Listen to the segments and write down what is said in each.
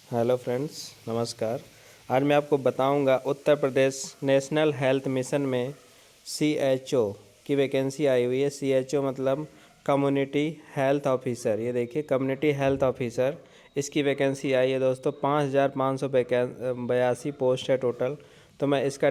Hello friends, नमस्कार। आज मैं आपको बताऊंगा Uttar Pradesh national health mission में सीएचओ की वैकेंसी आई हुई है। सीएचओ मतलब कम्युनिटी हेल्थ ऑफिसर। ये देखिए, कम्युनिटी हेल्थ ऑफिसर, इसकी वैकेंसी आई है दोस्तों। 5,582 पोस्ट है टोटल। तो मैं इसका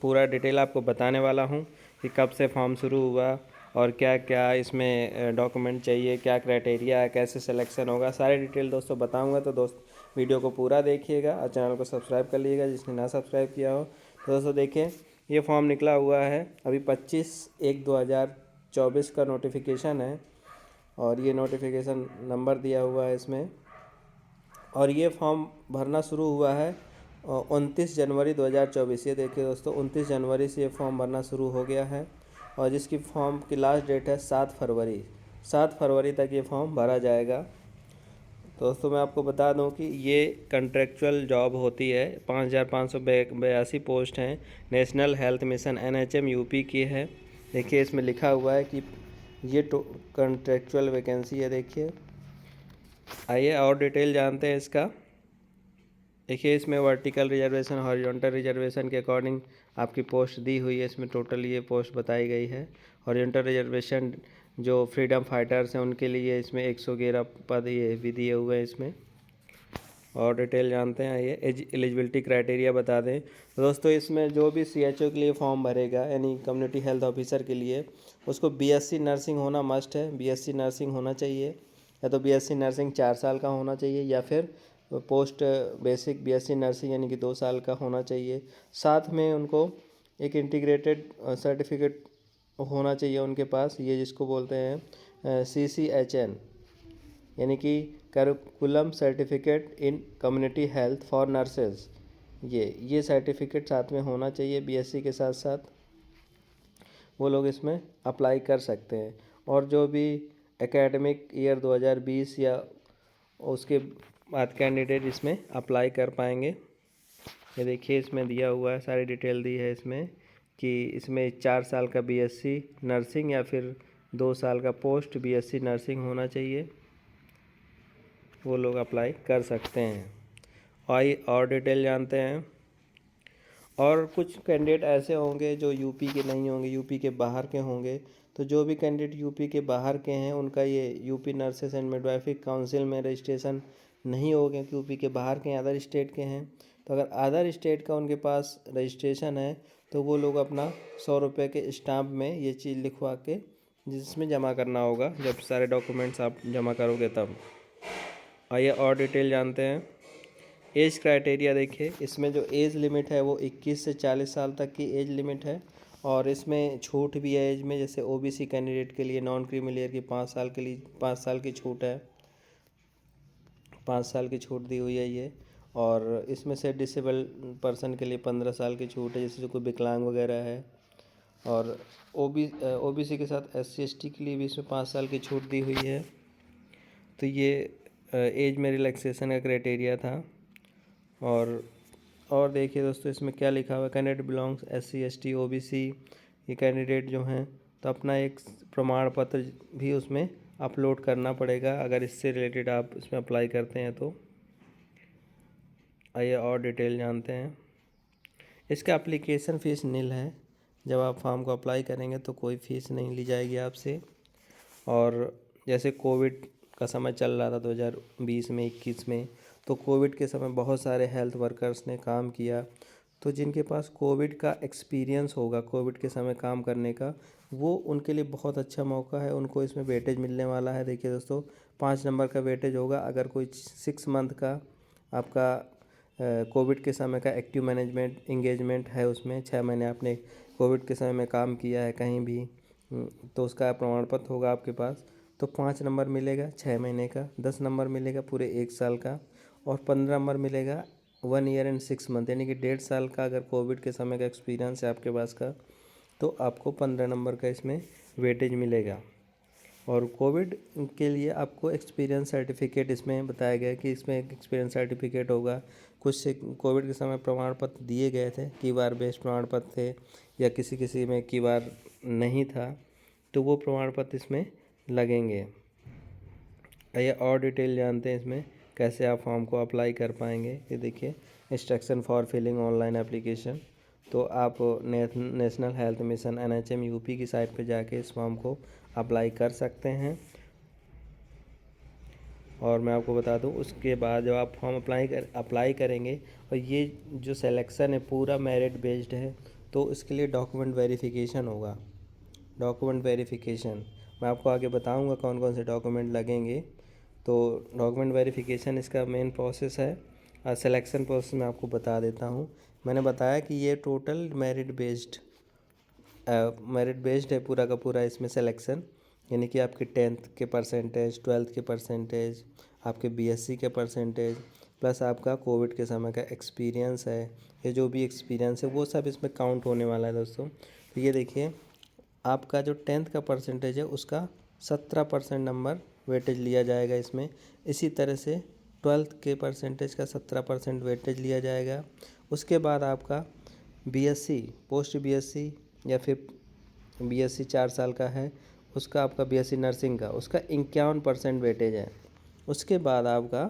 पूरा डिटेल आपको बताने वाला हूँ कि कब से फॉर्म शुरू हुआ और क्या क्या इसमें डॉक्यूमेंट चाहिए, क्या क्राइटेरिया है, कैसे सिलेक्शन होगा, सारी डिटेल दोस्तों बताऊंगा। तो वीडियो को पूरा देखिएगा और चैनल को सब्सक्राइब कर लीजिएगा जिसने ना सब्सक्राइब किया हो। तो दोस्तों देखिए, ये फॉर्म निकला हुआ है अभी 25/1/2024 का नोटिफिकेशन है और ये नोटिफिकेशन नंबर दिया हुआ है इसमें। और ये फॉर्म भरना शुरू हुआ है 29 जनवरी 2024। ये देखिए दोस्तों, 29 जनवरी से ये फॉर्म भरना शुरू हो गया है और जिसकी फॉर्म की लास्ट डेट है 7 फरवरी। 7 फरवरी तक ये फॉर्म भरा जाएगा। दोस्तों मैं आपको बता दूं कि ये कॉन्ट्रेक्चुअल जॉब होती है। 5,582 पोस्ट हैं। National health mission NHM UP की है। देखिए, इसमें लिखा हुआ है कि ये कॉन्ट्रेक्चुअल वैकेंसी है। देखिए, आइए और डिटेल जानते हैं इसका। देखिए, इसमें वर्टिकल रिजर्वेशन, हॉरिजॉन्टल रिजर्वेशन के अकॉर्डिंग आपकी पोस्ट दी हुई है। इसमें टोटल ये पोस्ट बताई गई है। हॉरिजॉन्टल रिजर्वेशन जो फ्रीडम फाइटर्स हैं उनके लिए इसमें 111 पद ये भी दिए हुए हैं इसमें। और डिटेल जानते हैं। ये एलिजिबिलिटी क्राइटेरिया बता दें तो दोस्तों, इसमें जो भी सीएचओ के लिए फॉर्म भरेगा यानी कम्युनिटी हेल्थ ऑफिसर के लिए, उसको बीएससी नर्सिंग होना मस्ट है। बीएससी नर्सिंग होना चाहिए, या तो बीएससी नर्सिंग 4 साल का होना चाहिए या फिर पोस्ट बेसिक बीएससी नर्सिंग यानी कि 2 साल का होना चाहिए। साथ में उनको एक इंटीग्रेटेड सर्टिफिकेट होना चाहिए उनके पास, ये जिसको बोलते हैं CCHN यानी कि curriculum certificate in community health for nurses. ये सर्टिफिकेट साथ में होना चाहिए। बीएससी के साथ साथ वो लोग इसमें अप्लाई कर सकते हैं। और जो भी एकेडमिक ईयर 2020 या उसके बाद कैंडिडेट इसमें अप्लाई कर पाएंगे। ये देखिए, इसमें दिया हुआ है, सारी डिटेल दी है इसमें कि इसमें 4 साल का बीएससी नर्सिंग या फिर 2 साल का पोस्ट बीएससी नर्सिंग होना चाहिए। वो लोग अप्लाई कर सकते हैं। आइए और डिटेल जानते हैं। और कुछ कैंडिडेट ऐसे होंगे जो यूपी के नहीं होंगे, यूपी के बाहर के होंगे। तो जो भी कैंडिडेट यूपी के बाहर के हैं उनका ये UP nurses and midwifery council में रजिस्ट्रेशन नहीं होगा क्योंकि यूपी के बाहर के हैं, अदर स्टेट के हैं। तो अगर अदर स्टेट का उनके पास रजिस्ट्रेशन है तो वो लोग अपना 100 रुपये के स्टाम्प में ये चीज़ लिखवा के जिसमें जमा करना होगा, जब सारे डॉक्यूमेंट्स आप जमा करोगे तब। आइए और डिटेल जानते हैं। एज क्राइटेरिया देखिए, इसमें जो एज लिमिट है वो 21 से 40 साल तक की एज लिमिट है। और इसमें छूट भी है एज में, जैसे ओबीसी कैंडिडेट के लिए नॉन क्रीमिलियर की 5 साल के लिए 5 साल की छूट है। 5 साल की छूट दी हुई है ये। और इसमें से डिसेबल पर्सन के लिए 15 साल की छूट है, जैसे जो कोई विकलांग वगैरह है। और ओबीसी के साथ SC ST के लिए भी इसमें 5 साल की छूट दी हुई है। तो ये एज में रिलैक्सेशन का क्राइटेरिया था। और देखिए दोस्तों, इसमें क्या लिखा हुआ है, candidate belongs SC ST OBC। ये कैंडिडेट जो हैं तो अपना एक प्रमाण पत्र भी उसमें अपलोड करना पड़ेगा अगर इससे रिलेटेड आप इसमें अप्लाई करते हैं तो। आइए और डिटेल जानते हैं। इसका एप्लीकेशन फ़ीस नील है। जब आप फॉर्म को अप्लाई करेंगे तो कोई फ़ीस नहीं ली जाएगी आपसे। और जैसे कोविड का समय चल रहा था 2020 में 21 में, तो कोविड के समय बहुत सारे हेल्थ वर्कर्स ने काम किया। तो जिनके पास कोविड का एक्सपीरियंस होगा, कोविड के समय काम करने का, वो उनके लिए बहुत अच्छा मौका है, उनको इसमें वेटेज मिलने वाला है। देखिए दोस्तों, 5 नंबर का वेटेज होगा अगर कोई 6 मंथ का आपका कोविड के समय का एक्टिव मैनेजमेंट इंगेजमेंट है, उसमें 6 महीने आपने कोविड के समय में काम किया है कहीं भी, तो उसका प्रमाण पत्र होगा आपके पास। तो 5 नंबर मिलेगा 6 महीने का, 10 नंबर मिलेगा पूरे 1 साल का, और 15 नंबर मिलेगा 1 ईयर एंड 6 मंथ यानी कि 1.5 साल का अगर कोविड के समय का एक्सपीरियंस है आपके पास का, तो आपको 15 नंबर का इसमें वेटेज मिलेगा। और कोविड के लिए आपको एक्सपीरियंस सर्टिफिकेट इसमें बताया गया है कि इसमें एक एक्सपीरियंस सर्टिफिकेट होगा। कुछ से कोविड के समय प्रमाण पत्र दिए गए थे, कई बार बेस्ट प्रमाण पत्र थे या किसी किसी में कई बार नहीं था, तो वो प्रमाण पत्र इसमें लगेंगे। आइए और डिटेल जानते हैं इसमें। कैसे आप फॉर्म को अप्लाई कर पाएंगे। ये देखिए, instruction for filling online application. तो आप national health mission NHM UP की साइट पे जाके इस फॉर्म को अप्लाई कर सकते हैं। और मैं आपको बता दूं, उसके बाद जब आप फॉर्म अप्लाई करेंगे और ये जो सिलेक्शन है पूरा मेरिट बेस्ड है, तो इसके लिए डॉक्यूमेंट वेरिफिकेशन होगा। डॉक्यूमेंट वेरिफिकेशन मैं आपको आगे बताऊंगा कौन कौन से डॉक्यूमेंट लगेंगे। तो डॉक्यूमेंट वेरिफिकेशन इसका मेन प्रोसेस है। सिलेक्शन प्रोसेस मैं आपको बता देता हूँ। मैंने बताया कि ये टोटल मेरिट बेस्ड है पूरा का पूरा इसमें सिलेक्शन, यानी कि आपके 10th के परसेंटेज, 12th के परसेंटेज, आपके BSc के परसेंटेज, प्लस आपका कोविड के समय का एक्सपीरियंस है। ये जो भी एक्सपीरियंस है वो सब इसमें काउंट होने वाला है दोस्तों। तो ये देखिए, आपका जो 10th का परसेंटेज है उसका 17% नंबर वेटेज लिया जाएगा इसमें। इसी तरह से 12th के परसेंटेज का 17% वेटेज लिया जाएगा। उसके बाद आपका BSc, पोस्ट BSc या फिर BSc 4 साल का है, उसका आपका BSc नर्सिंग का उसका 51% वेटेज है। उसके बाद आपका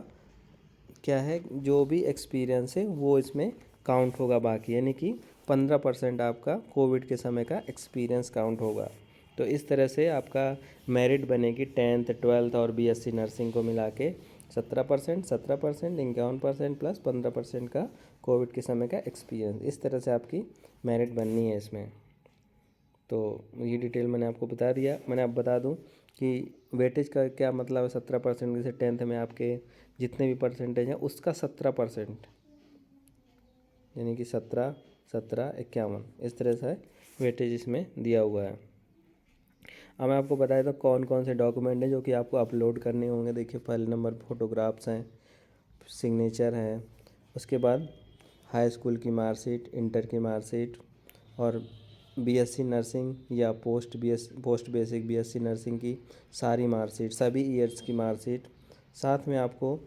क्या है, जो भी एक्सपीरियंस है वो इसमें काउंट होगा बाकी, यानी कि 15% आपका कोविड के समय का एक्सपीरियंस काउंट होगा। तो इस तरह से आपका मेरिट बनेगी 10th, 12th और BSc नर्सिंग को मिला के 17%, 17%, 51% प्लस 15% का कोविड के समय का एक्सपीरियंस। इस तरह से आपकी मेरिट बननी है इसमें। तो ये डिटेल मैंने आपको बता दिया। मैंने आप बता दूं कि वेटेज का क्या मतलब है। 17% जैसे 10th में आपके जितने भी परसेंटेज हैं उसका 17%, यानी कि 17, 17, 51, इस तरह से वेटेज इसमें दिया हुआ है। अब मैं आपको बताया था कौन कौन से डॉक्यूमेंट हैं जो कि आपको अपलोड करने होंगे। देखिए, पहले नंबर फोटोग्राफ्स हैं, सिग्नेचर है, उसके बाद हाई स्कूल की मार्कशीट, इंटर की मार्कशीट और BSc नर्सिंग या पोस्ट बेसिक BSc नर्सिंग की सारी मार्कशीट, सभी ईयर्स की मार्कशीट। साथ में आपको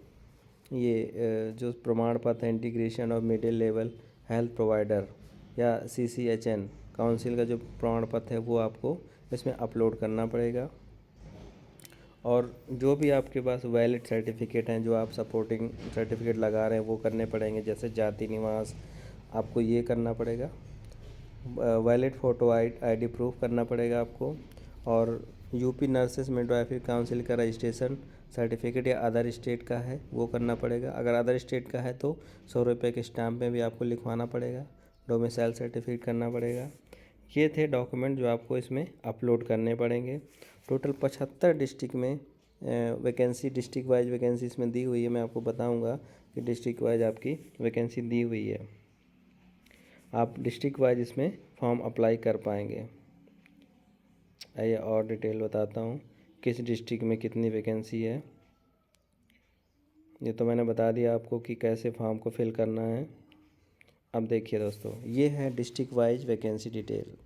ये जो प्रमाण पत्र है integration of middle level health provider या CCHN काउंसिल का जो प्रमाण पत्र है वो आपको इसमें अपलोड करना पड़ेगा। और जो भी आपके पास वैलिड सर्टिफिकेट हैं, जो आप सपोर्टिंग सर्टिफिकेट लगा रहे हैं वो करने पड़ेंगे, जैसे जाति निवास आपको ये करना पड़ेगा। वैलिड फ़ोटो ID प्रूफ करना पड़ेगा आपको। और यूपी नर्सेस मिडवाइफरी काउंसिल का रजिस्ट्रेशन सर्टिफिकेट या अदर स्टेट का है वो करना पड़ेगा। अगर अदर स्टेट का है तो 100 रुपये के स्टाम्प में भी आपको लिखवाना पड़ेगा। डोमिसाइल सर्टिफिकेट करना पड़ेगा। ये थे डॉक्यूमेंट जो आपको इसमें अपलोड करने पड़ेंगे। टोटल 75 डिस्ट्रिक्ट में वैकेंसी, डिस्ट्रिक्ट वाइज वैकेंसी इसमें दी हुई है। मैं आपको बताऊंगा कि डिस्ट्रिक्ट वाइज आपकी वैकेंसी दी हुई है। आप डिस्ट्रिक्ट वाइज इसमें फॉर्म अप्लाई कर पाएंगे। आइए और डिटेल बताता हूँ किस डिस्ट्रिक्ट में कितनी वैकेंसी है। ये तो मैंने बता दिया आपको कि कैसे फॉर्म को फिल करना है। अब देखिए दोस्तों, ये है डिस्ट्रिक्ट वाइज वैकेंसी डिटेल।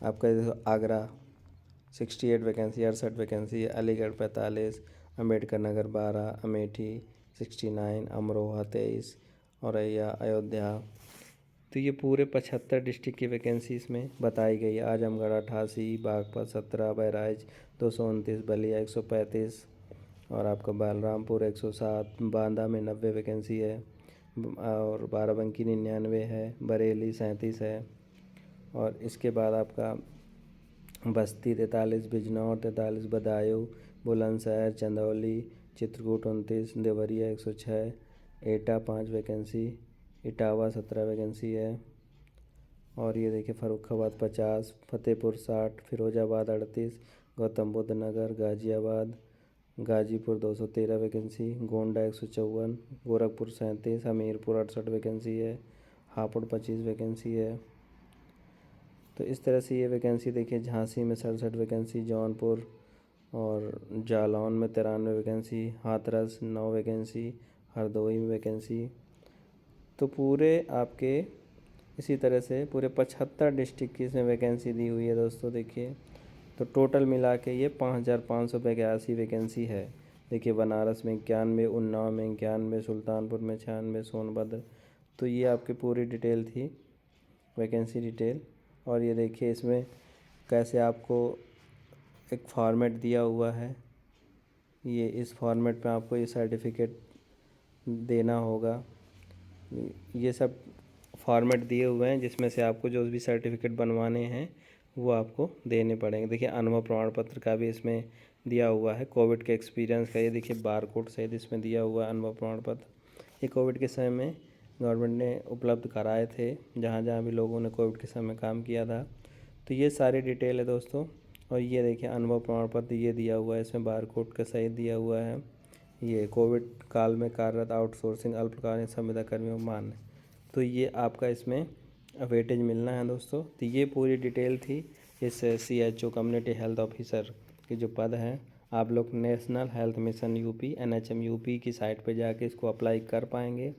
आपका आगरा 68 वैकेंसी, 68 वैकेंसी है। अलीगढ़ 45, अम्बेडकर नगर 12, अमेठी 69, अमरोहा 23, औरैया, अयोध्या। तो ये पूरे 75 डिस्ट्रिक्ट की वैकेंसी इसमें बताई गई है। आजमगढ़ 88, बागपत 17, बहराइच 229, बलिया 135 और आपका बलरामपुर 107, बांदा में 90 वैकेंसी है और बाराबंकी 99 है, बरेली 37 है। और इसके बाद आपका बस्ती 43, बिजनौर 43, बदायूं, बुलंदशहर, चंदौली, चित्रकूट 29, देवरिया 106, एटा 5 वैकेंसी, इटावा 17 वैकेंसी है। और ये देखिए फर्रुखाबाद 50, फतेहपुर 60, फिरोजाबाद 38, गौतम बुद्ध नगर, गाजियाबाद, गाजीपुर 213 वैकेंसी, गोंडा 154, गोरखपुर 37, हमीरपुर 68 वैकेंसी है, हापुड़ 25 वैकेंसी है। तो इस तरह से ये वैकेंसी देखिए, झांसी में 67 वैकेंसी, जौनपुर और जालौन में 93 वैकेंसी, हाथरस 9 वैकेंसी, हरदोई में वैकेंसी। तो पूरे आपके इसी तरह से पूरे 75 डिस्ट्रिक्ट की इसमें वैकेंसी दी हुई है दोस्तों। देखिए, तो टोटल मिला के ये 5582 वैकेंसी है। देखिए, बनारस में 91, उन्नाव में 91, सुल्तानपुर में 96, सोनभद्र। तो ये आपकी पूरी डिटेल थी, वैकेंसी डिटेल। और ये देखिए इसमें कैसे आपको एक फॉर्मेट दिया हुआ है। ये इस फॉर्मेट में आपको ये सर्टिफिकेट देना होगा। ये सब फॉर्मेट दिए हुए हैं जिसमें से आपको जो भी सर्टिफिकेट बनवाने हैं वो आपको देने पड़ेंगे। देखिए अनुभव प्रमाण पत्र का भी इसमें दिया हुआ है, कोविड के एक्सपीरियंस का ये देखिए बार कोड सहित इसमें दिया हुआ है अनुभव प्रमाण पत्र। ये कोविड के समय में गवर्नमेंट ने उपलब्ध कराए थे, जहाँ जहाँ भी लोगों ने कोविड के समय काम किया था। तो ये सारी डिटेल है दोस्तों। और ये देखिए अनुभव प्रमाण पत्र ये दिया हुआ है, इसमें बार कोड का सहित दिया हुआ है। ये कोविड काल में कार्यरत आउटसोर्सिंग अल्पकालीन संविदा कर्मियों मान्य, तो ये आपका इसमें वेटेज मिलना है दोस्तों। तो ये पूरी डिटेल थी इस CHO कम्युनिटी हेल्थ ऑफिसर के जो पद हैं। आप लोग national health mission UP NHM UP की साइट पे जाके इसको अप्लाई कर पाएंगे।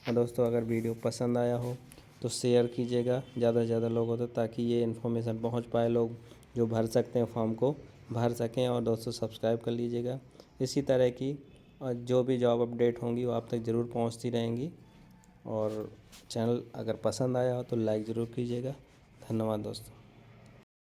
और दोस्तों अगर वीडियो पसंद आया हो तो शेयर कीजिएगा ज़्यादा से ज़्यादा लोगों तक, ताकि ये इन्फॉर्मेशन पहुंच पाए, लोग जो भर सकते हैं फॉर्म को भर सकें। और दोस्तों सब्सक्राइब कर लीजिएगा। इसी तरह की और जो भी जॉब अपडेट होंगी वो आप तक ज़रूर पहुंचती रहेंगी। और चैनल अगर पसंद आया हो तो लाइक ज़रूर कीजिएगा। धन्यवाद दोस्तों।